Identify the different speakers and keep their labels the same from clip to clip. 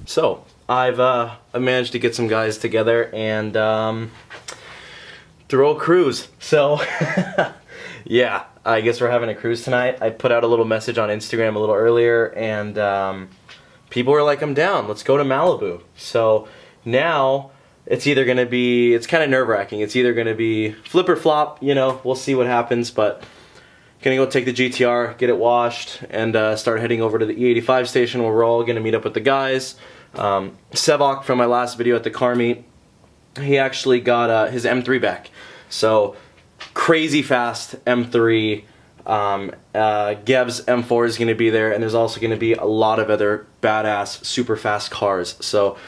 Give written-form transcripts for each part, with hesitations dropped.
Speaker 1: So I've managed to get some guys together and throw a cruise. So yeah, I guess we're having a cruise tonight. I put out a little message on Instagram a little earlier, and people were like, "I'm down. Let's go to Malibu." So now it's either gonna be, it's kind of nerve-wracking. It's either gonna be flip or flop. You know, we'll see what happens, but. Gonna go take the GTR, get it washed, and start heading over to the E85 station where we're all gonna meet up with the guys. Sevok from my last video at the car meet, he actually got his M3 back. So crazy fast M3. Gev's M4 is gonna be there, and there's also gonna be a lot of other badass, super fast cars. So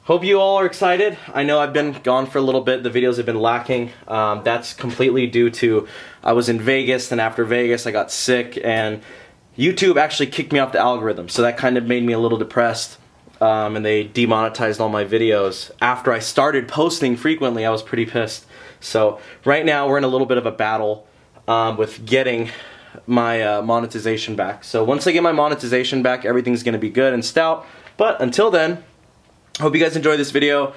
Speaker 1: hope you all are excited. I know I've been gone for a little bit. The videos have been lacking. That's completely due to I was in Vegas, and after Vegas I got sick, and YouTube actually kicked me off the algorithm. So that kind of made me a little depressed, and they demonetized all my videos. After I started posting frequently, I was pretty pissed. So right now we're in a little bit of a battle with getting my monetization back. So once I get my monetization back, everything's gonna be good and stout. But until then, hope you guys enjoy this video.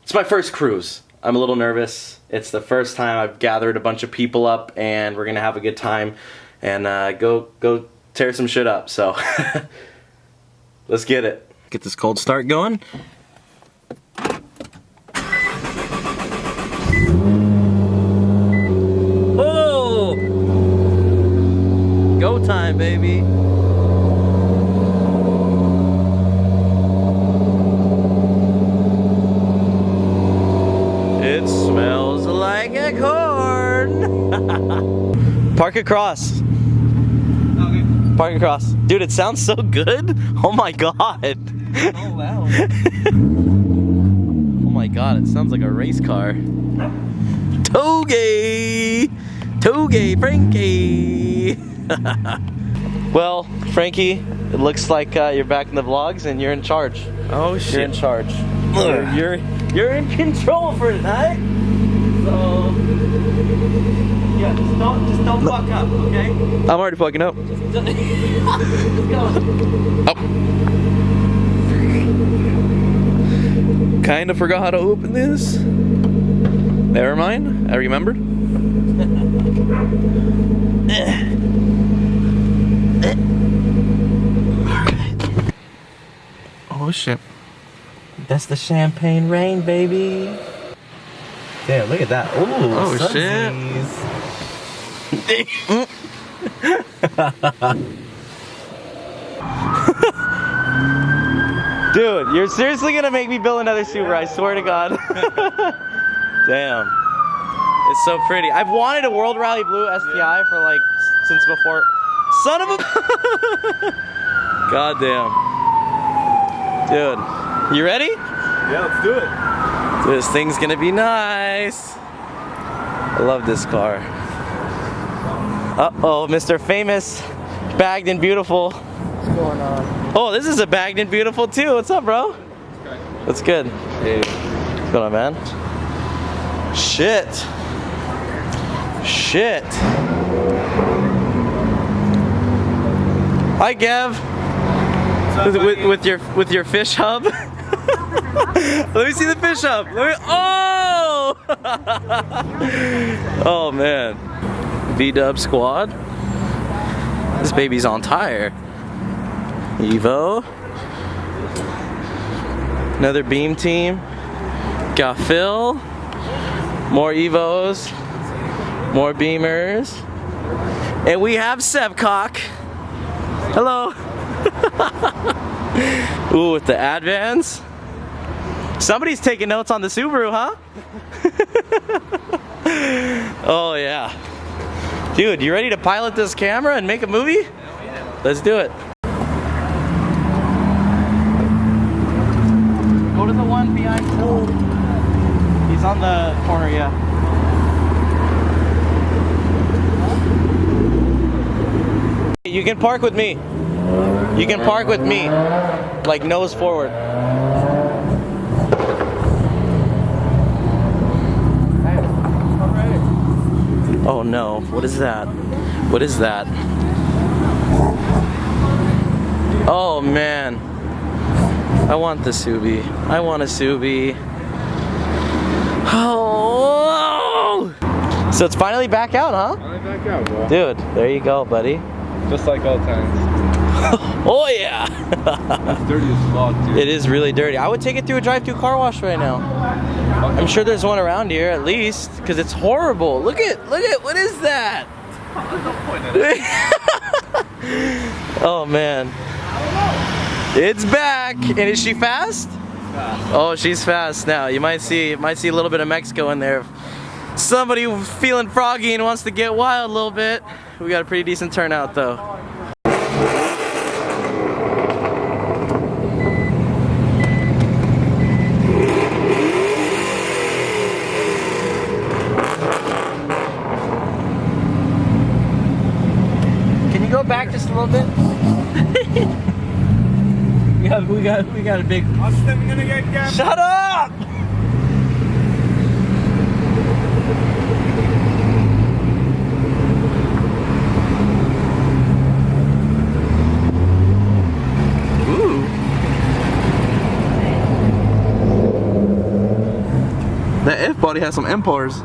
Speaker 1: It's my first cruise. I'm a little nervous. It's the first time I've gathered a bunch of people up, and we're gonna have a good time and go tear some shit up. So let's get it. Get this cold start going. Oh! Go time, baby. It smells like a corn. Park across.
Speaker 2: Okay.
Speaker 1: Park across. Dude, it sounds so good. Oh my god.
Speaker 2: Oh wow.
Speaker 1: Oh my god, it sounds like a race car. Toge! Toge, Frankie! Well, Frankie, it looks like you're back in the vlogs and you're in charge.
Speaker 2: Oh shit.
Speaker 1: You're in charge. You're in control for tonight. So yeah, just don't fuck up, okay?
Speaker 2: I'm already fucking up.
Speaker 1: Just go.
Speaker 2: Oh. Kinda forgot how to open this. Never mind, I remembered. Oh shit.
Speaker 1: That's the champagne rain, baby. Damn, look at that. Ooh,
Speaker 2: oh
Speaker 1: sunsies. Dude, you're seriously gonna make me build another Subaru, I swear to God. Damn. It's so pretty. I've wanted a World Rally Blue STI for like, since before. Son of a... God damn. Dude, you ready?
Speaker 2: Yeah, let's do it.
Speaker 1: This thing's gonna be nice. I love this car. Uh-oh, Mr. Famous, bagged and beautiful.
Speaker 2: What's going on?
Speaker 1: Oh, this is a bagged and beautiful too. What's up, bro? That's good.
Speaker 2: Hey.
Speaker 1: What's going on, man? Shit. Shit. Hi, Gev.
Speaker 2: What's up,
Speaker 1: With your fish hub. Let me see the fish hub. Oh! Oh man. V-Dub squad. This baby's on tire. Evo. Another beam team. Got Phil. More Evos. More Beamers. And we have Sevcock. Hello. Ooh, with the Advance. Somebody's taking notes on the Subaru, huh? Oh yeah. Dude, you ready to pilot this camera and make a movie?
Speaker 2: Hell yeah.
Speaker 1: Let's do it. Go to the one behind Phil. He's on the corner, yeah. You can park with me. You can park with me. Like nose forward. Oh no, what is that? What is that? Oh man. I want the Subi. I want a Subi. Oh! So it's finally back out, huh?
Speaker 3: Finally back out, bro.
Speaker 1: Dude, there you go, buddy.
Speaker 3: Just like old times.
Speaker 1: Oh yeah!
Speaker 3: It's dirty as fuck, dude.
Speaker 1: It is really dirty. I would take it through a drive-through car wash right now. I'm sure there's one around here at least, because it's horrible. Look at, what is that? Oh man. It's back. And is she fast? Oh, she's fast now. You might see a little bit of Mexico in there. Somebody feeling froggy and wants to get wild a little bit. We got a pretty decent turnout though. Can you go back just a little bit? we got a big.
Speaker 3: I'm still gonna get gas.
Speaker 1: Shut up! Ooh.
Speaker 2: That F body has some empires.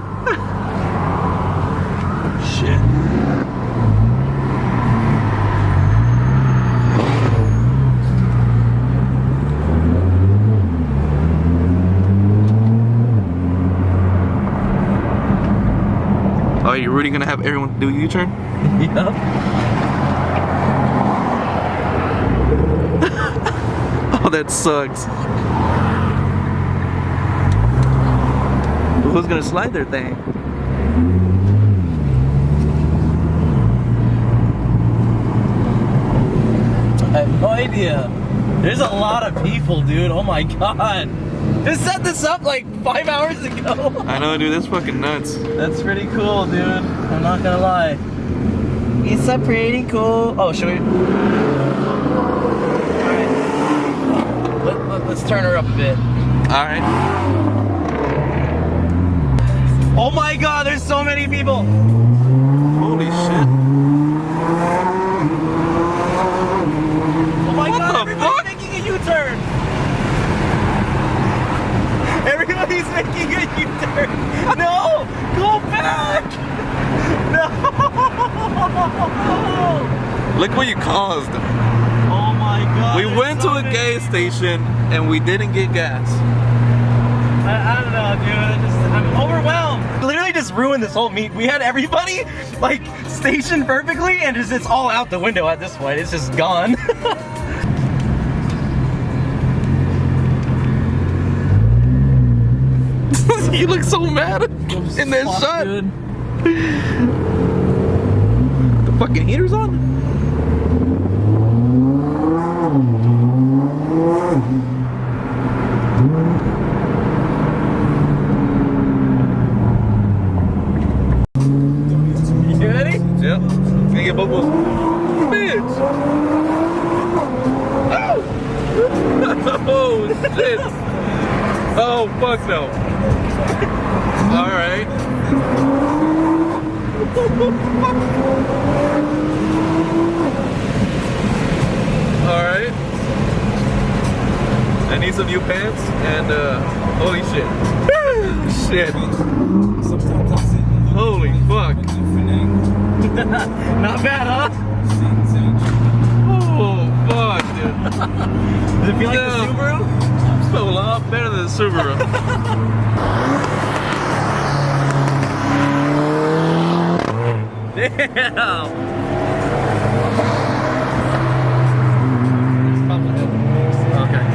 Speaker 1: Shit.
Speaker 2: Oh, you're really gonna have everyone do a U-turn?
Speaker 1: Yep.
Speaker 2: Oh, that sucks. Who's gonna slide their thing?
Speaker 1: I have no idea. There's a lot of people, dude. Oh my god. Just set this up like 5 hours ago.
Speaker 2: I know, dude. That's fucking nuts.
Speaker 1: That's pretty cool, dude. I'm not gonna lie. It's a pretty cool. Oh, should we? Alright. Let's turn her up a bit.
Speaker 2: All right.
Speaker 1: Oh my god, there's so many people.
Speaker 2: Holy shit.
Speaker 1: Oh my
Speaker 2: What
Speaker 1: god,
Speaker 2: the
Speaker 1: everybody's
Speaker 2: fuck?
Speaker 1: making a U-turn. Everybody's making a U-turn. No, go back. No.
Speaker 2: Look what you caused.
Speaker 1: Oh my god.
Speaker 2: We
Speaker 1: there's
Speaker 2: went
Speaker 1: so
Speaker 2: to a
Speaker 1: many
Speaker 2: gas
Speaker 1: people.
Speaker 2: station and we didn't get gas.
Speaker 1: I don't know, dude. I'm overwhelmed. Literally just ruined this whole meet. We had everybody like stationed perfectly, and it's all out the window at this point. It's just gone.
Speaker 2: You look so mad in that
Speaker 1: Fuck,
Speaker 2: shot.
Speaker 1: dude.
Speaker 2: The fucking heater's on?
Speaker 1: You ready?
Speaker 2: Yep. Gonna get both of them. Bitch! Oh shit! Oh fuck no! Alright. Alright. I need some new pants and holy shit. Shit. Holy fuck.
Speaker 1: Not bad, huh?
Speaker 2: Oh fuck, dude.
Speaker 1: Does it feel like
Speaker 2: No.
Speaker 1: the Subaru?
Speaker 2: So a lot better than the Subaru.
Speaker 1: Damn. Okay.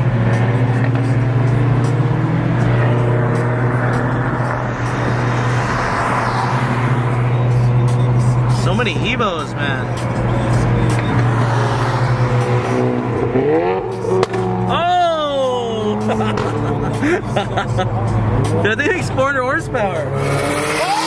Speaker 1: So many Evos, man. Oh! That thing makes 400 horsepower. Oh!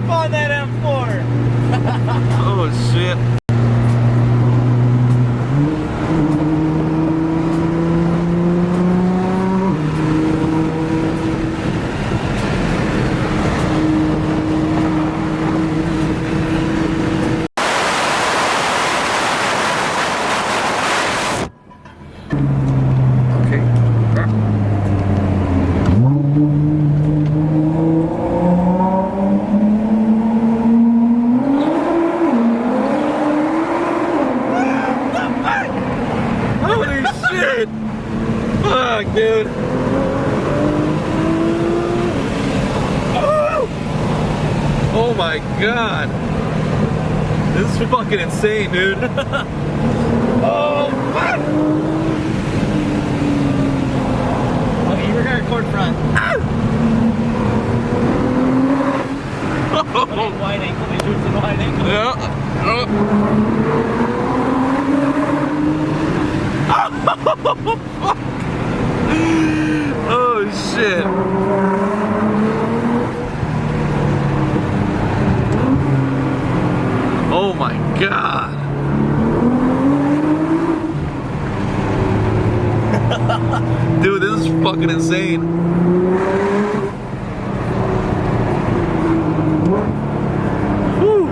Speaker 2: on that M4. Oh shit. Holy shit! Fuck, dude. Oh my god. This is fucking insane, dude. Oh, fuck!
Speaker 4: Okay, you were gonna record front. Wide ankle, they do it in wide ankle.
Speaker 2: Yeah. Oh shit. Oh my god. Dude, this is fucking insane. Whew.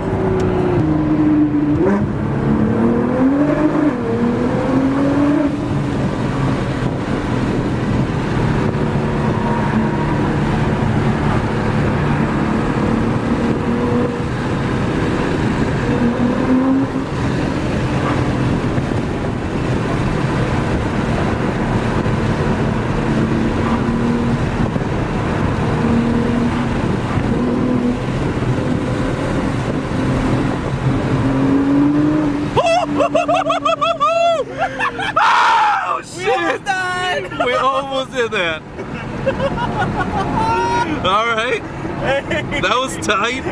Speaker 2: Oh shit! We almost did that. Alright. That was tight.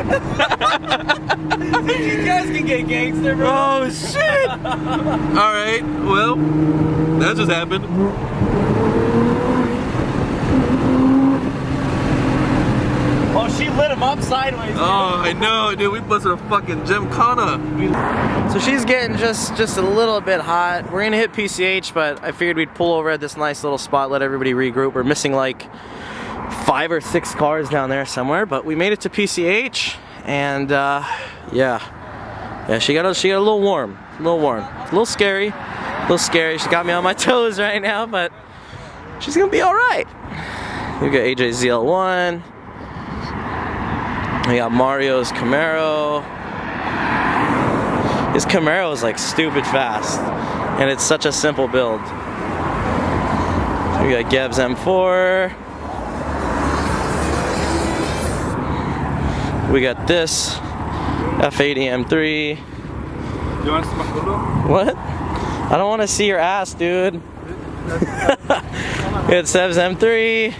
Speaker 4: You guys can get gangster, bro.
Speaker 2: Oh shit! Alright, well, that just happened.
Speaker 4: Oh, she lit him up sideways. Dude.
Speaker 2: Oh, I know, dude. We busted a fucking gymkhana.
Speaker 1: So she's getting just a little bit hot. We're gonna hit PCH, but I figured we'd pull over at this nice little spot, let everybody regroup. We're missing like 5 or 6 cars down there somewhere, but we made it to PCH, and yeah, she got a little warm, a little scary. She got me on my toes right now, but she's gonna be all right. We got AJ ZL1. We got Mario's Camaro. His Camaro is like stupid fast, and it's such a simple build. We got Geb's M4. We got this F80 M3.
Speaker 3: You want to see my photo?
Speaker 1: What? I don't want to see your ass, dude. We got Seb's M3.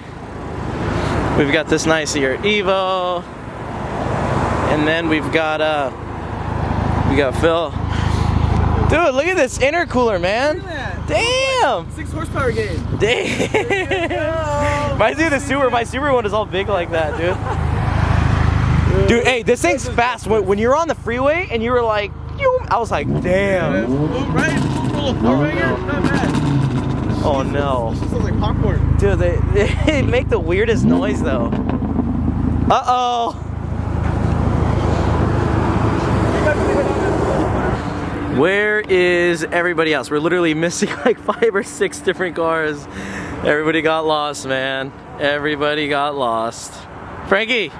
Speaker 1: We've got this nice here Evo. And then we got Phil. Dude, look at this intercooler, man. Damn.
Speaker 4: 6 horsepower gain.
Speaker 1: Damn. My Subaru one is all big like that, dude. Dude, hey, this thing's fast. When you're on the freeway and you were like, I was like, damn.
Speaker 4: Right? Full of 4-banger? Not bad.
Speaker 1: Oh no.
Speaker 4: This sounds like popcorn.
Speaker 1: Dude, they make the weirdest noise though. Uh-oh. Where is everybody else? We're literally missing like 5 or 6 different cars. Everybody got lost, man. Everybody got lost. Frankie,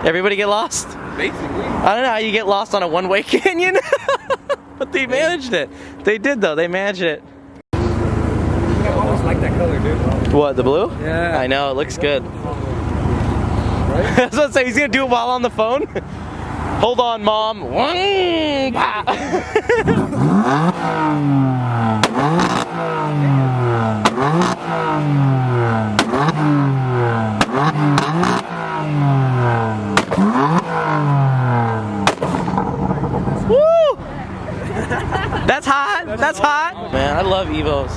Speaker 1: everybody get lost?
Speaker 3: Basically.
Speaker 1: I don't know how you get lost on a one-way canyon, but they managed it. They did though, they managed it.
Speaker 3: I almost like that color, dude.
Speaker 1: What, the blue?
Speaker 3: Yeah.
Speaker 1: I know, it looks good.
Speaker 3: Right?
Speaker 1: I was gonna say, he's gonna do it while on the phone. Hold on, Mom. Woo! That's hot. That's hot. Man, I love Evos.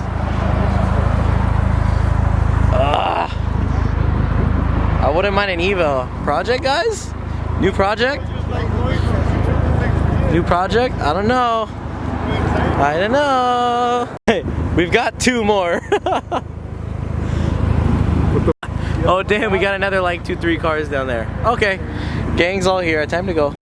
Speaker 1: I wouldn't mind an Evo. Project, guys? New project? New project? I don't know. I don't know. Hey, we've got 2 more. Oh damn, we got another like 2-3 cars down there. Okay, gang's all here. Time to go.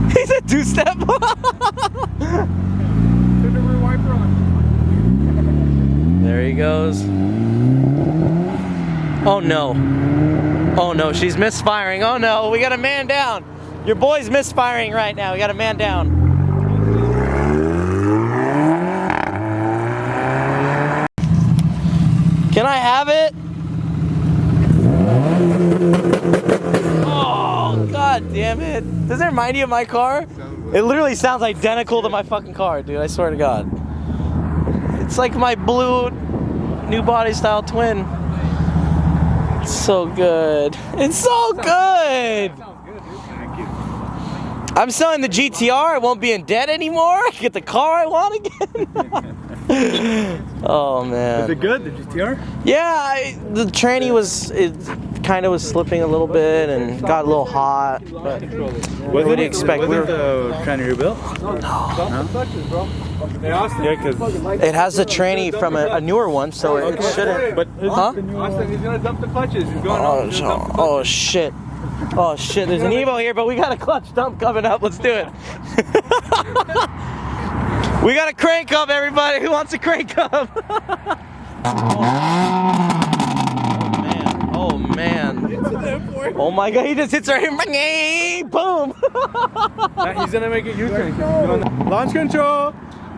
Speaker 1: He said 2-step. There he goes. Oh no. Oh no, she's misfiring. Oh no, we got a man down. Your boy's misfiring right now. We got a man down. Can I have it? Oh, god damn it. Does it remind you of my car? It literally sounds identical to my fucking car, dude. I swear to God. It's like my blue new body style twin. It's so good. It's so good. I'm selling the GTR. I won't be in debt anymore. I get the car I want again. Oh man.
Speaker 3: Is it good, the GTR?
Speaker 1: Yeah, the tranny was, it kind of was slipping a little bit and got a little hot. But what do you expect?
Speaker 3: Was it the tranny rebuilt? No. Yeah, because
Speaker 1: It has the tranny from a newer one, so it shouldn't.
Speaker 3: But
Speaker 1: Huh?
Speaker 3: Austin, he's gonna dump the clutches. He's going
Speaker 1: Oh shit. Oh shit, there's an Evo here, but we got a clutch dump coming up. Let's do it. We got a crank up, everybody. Who wants a crank up? Oh man. Oh my god, he just hits right here. Boom.
Speaker 3: He's gonna make a U-turn. Launch control.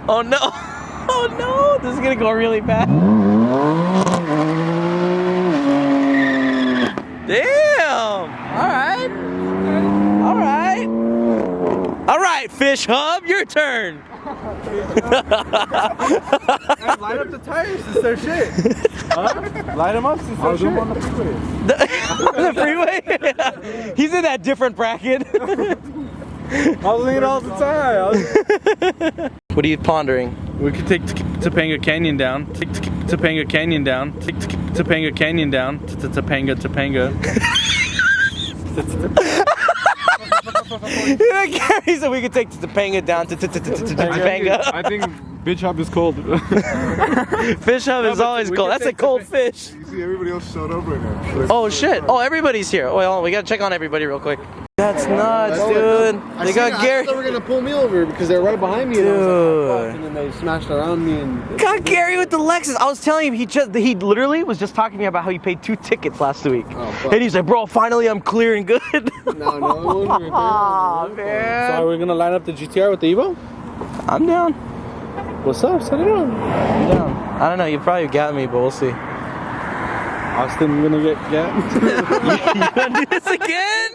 Speaker 1: Oh no. Oh no. This is gonna go really bad. Damn. Alright. Alright. Alright, Fish Hub, your turn.
Speaker 3: Light up the tires since they're shit. Huh? Light them up since they're shit. On the freeway.
Speaker 1: The freeway? He's in that different bracket.
Speaker 3: I was thinking all the time.
Speaker 1: What are you pondering?
Speaker 3: We could take Topanga Canyon down. Topanga Canyon down. Topanga Canyon down. Topanga.
Speaker 1: Gary said we could take Topanga down to Topanga.
Speaker 3: I think Bitch Hub is cold.
Speaker 1: Fish Hub is always cold. That's a cold fish.
Speaker 5: You see everybody else showed up right now.
Speaker 1: Oh shit. Oh, everybody's here. Well, we gotta check on everybody real quick. That's nuts, dude. They got Gary.
Speaker 5: They were gonna pull me over because they're right behind me. And I was like, oh, fuck, and then they smashed around me and.
Speaker 1: Got Gary with the Lexus. I was telling him he literally was just talking to me about how he paid 2 tickets last week.
Speaker 5: Oh, fuck.
Speaker 1: And he's like, bro, finally I'm clear and good.
Speaker 5: No, it wasn't
Speaker 1: Aw,
Speaker 3: So
Speaker 1: man.
Speaker 3: are we gonna line up the GTR with the Evo?
Speaker 1: I'm down.
Speaker 3: What's up? Set it on.
Speaker 1: I'm down. I don't know. You probably got me, but we'll see.
Speaker 3: Austin gonna get
Speaker 1: You gonna do this again?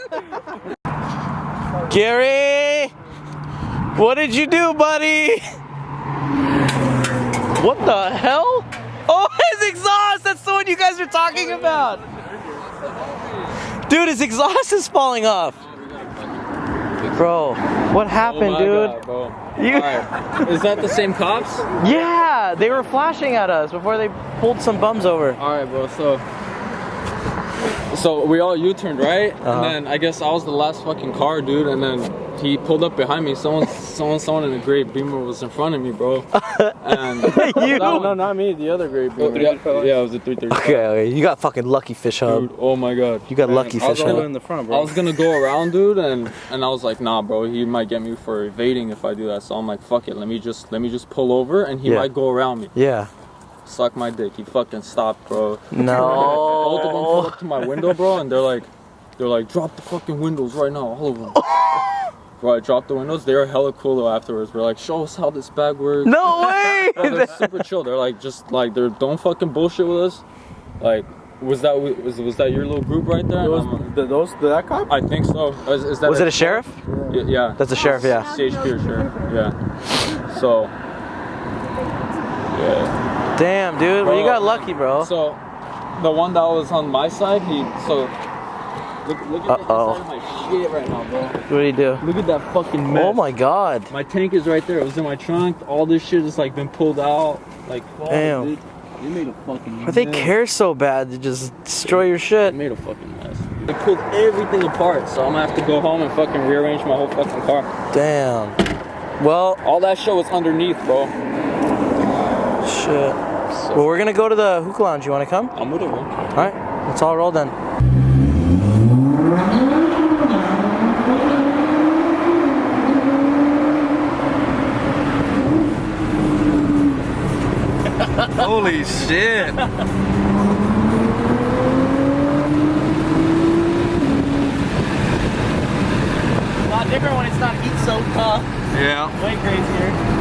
Speaker 1: Gary! What did you do, buddy? What the hell? Oh, his exhaust! That's the one you guys were talking about! Dude, his exhaust is falling off! Bro, what happened, dude?
Speaker 3: God, bro.
Speaker 1: You...
Speaker 3: Alright. Is that the same cops?
Speaker 1: Yeah! They were flashing at us before they pulled some bums over.
Speaker 6: Alright, bro, so we all U-turned, right?
Speaker 1: Uh-huh.
Speaker 6: And then I guess I was the last fucking car, dude, and then he pulled up behind me. Someone in a gray Beamer was in front of me, bro. And
Speaker 1: You?
Speaker 3: No, not me. The other gray Beamer.
Speaker 6: yeah, it was a 330.
Speaker 1: Okay, you got fucking lucky, Fish Hub.
Speaker 6: Dude, oh my god.
Speaker 1: You got lucky,
Speaker 3: I was
Speaker 1: Fish
Speaker 3: all the way
Speaker 1: Hub.
Speaker 3: in the front,
Speaker 6: I
Speaker 3: bro.
Speaker 6: was gonna go around, dude, and I was like, nah, bro, he might get me for evading if I do that. So I'm like, fuck it, let me just pull over, and he
Speaker 1: Yeah.
Speaker 6: might go around me.
Speaker 1: Yeah.
Speaker 6: Suck my dick. He fucking stopped, bro.
Speaker 1: No.
Speaker 6: Both of them pulled up to my window, bro, and they're like, drop the fucking windows right now, all of them. Bro, I dropped the windows. They were hella cool though afterwards. We're like, show us how this bag works.
Speaker 1: No way!
Speaker 6: They're super chill. They're like, don't fucking bullshit with us. Like, was that your little group right there?
Speaker 3: That cop?
Speaker 6: I think so. Is that
Speaker 1: Was it a sheriff?
Speaker 6: Yeah.
Speaker 1: That's a sheriff, yeah.
Speaker 6: CHP sheriff. Yeah. So. Yeah.
Speaker 1: Damn, dude. Well, you got lucky, bro.
Speaker 6: So, the one that was on my side, Look at
Speaker 2: Uh-oh.
Speaker 6: the inside of my shit right now, bro.
Speaker 2: What do you do?
Speaker 6: Look at that fucking mess.
Speaker 2: Oh my god.
Speaker 6: My tank is right there. It was in my trunk. All this shit has like been pulled out. Like, fuck,
Speaker 2: Damn.
Speaker 6: dude. They made a fucking
Speaker 2: Why they
Speaker 6: mess.
Speaker 2: care so bad to just destroy your
Speaker 6: They
Speaker 2: shit?
Speaker 6: made a fucking mess. They pulled everything apart, so I'm gonna have to go home and fucking rearrange my whole fucking car.
Speaker 2: Damn. Well,
Speaker 6: All that shit was underneath, bro.
Speaker 2: shit. Well, we're gonna go to the hookah lounge. You wanna come?
Speaker 6: I'm with it, bro.
Speaker 2: Alright, let's all roll then.
Speaker 3: Holy shit.
Speaker 4: A lot different when it's not heat soaked, huh?
Speaker 3: Yeah.
Speaker 4: Way crazier.